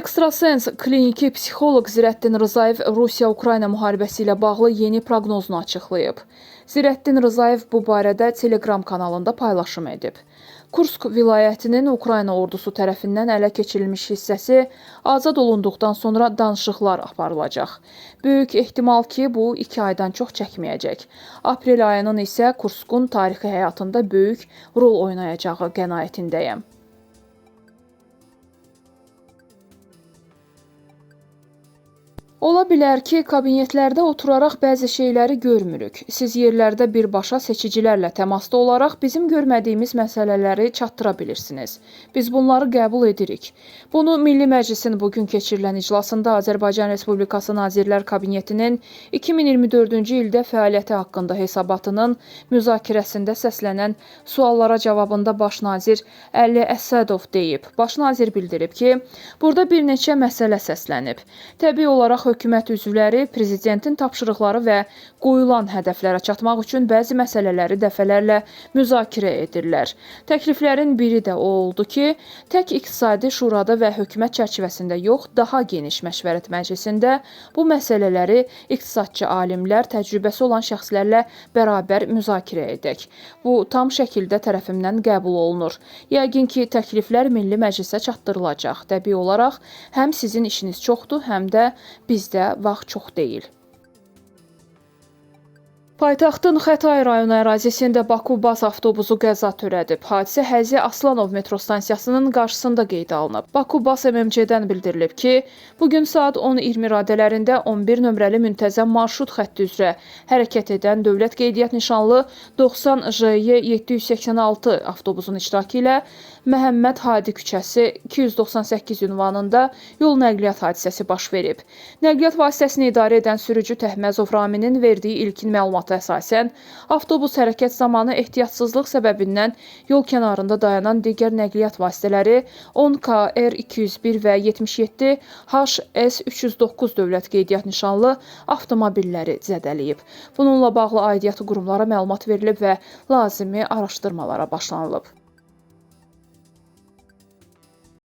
Ekstrasens kliniki psixoloq Zirəddin Rzayev Rusiya-Ukrayna müharibəsi ilə bağlı yeni proqnozunu açıqlayıb. Zirəddin Rzayev bu barədə Telegram kanalında paylaşım edib. Kursk vilayətinin Ukrayna ordusu tərəfindən ələ keçirilmiş hissəsi azad olunduqdan sonra danışıqlar aparılacaq. Böyük ehtimal ki, bu 2 aydan çox çəkməyəcək. Aprel ayının isə Kurskun tarixi həyatında böyük rol oynayacağı qənaətindəyəm. Ola bilər ki, kabinetlərdə oturaraq bəzi şeyləri görmürük. Siz yerlərdə birbaşa seçicilərlə təmasda olaraq bizim görmədiyimiz məsələləri çatdıra bilirsiniz. Biz bunları qəbul edirik. Bunu Milli Məclisin bugün keçirilən iclasında Azərbaycan Respublikası Nazirlər Kabinetinin 2024-cü ildə fəaliyyəti haqqında hesabatının müzakirəsində səslənən suallara cavabında Baş nazir Əli Əsədov deyib. Baş nazir bildirib ki, burada bir neçə məsələ səslənib. Təbii olaraq hökumət üzvləri prezidentin tapşırıqları və qoyulan hədəflərə çatmaq üçün bəzi məsələləri dəfələrlə müzakirə edirlər. Təkliflərin biri də o oldu ki, tək İqtisadi Şurada və hökumət çərçivəsində yox, daha geniş məşvərət məclisində bu məsələləri iqtisadçı alimlər, təcrübəsi olan şəxslərlə bərabər müzakirə edək. Bu tam şəkildə tərəfimdən qəbul olunur. Yəqin ki, təkliflər Milli Məclisə çatdırılacaq. Təbii olaraq həm sizin işiniz çoxdur, həm də bizdə vaxt çox deyil. Paytaxtın Xətai rayonu ərazisində Baku-Bas avtobusu qəza törədib. Hadisə Həzi Aslanov metro stansiyasının qarşısında qeydə alınıb. Baku-Bas MMC-dən bildirilib ki, bugün saat 10:20 radələrində 11 nömrəli müntəzəm marşrut xətti üzrə hərəkət edən dövlət qeydiyyat nişanlı 90 JY 786 avtobusun iştirakı ilə Məhəmməd Hadi küçəsi 298 ünvanında yol nəqliyyat hadisəsi baş verib. Nəqliyyat vasitəsini idarə edən sürücü Təhməzov Raminin verdiyi ilkin məlumata əsasən, avtobus hərəkət zamanı ehtiyatsızlıq səbəbindən yol kənarında dayanan digər nəqliyyat vasitələri 10KR 201 və 77 HS 309 dövlət qeydiyyat nişanlı avtomobilləri zədələyib. Bununla bağlı aidiyyatı qurumlara məlumat verilib və lazımi araşdırmalara başlanılıb.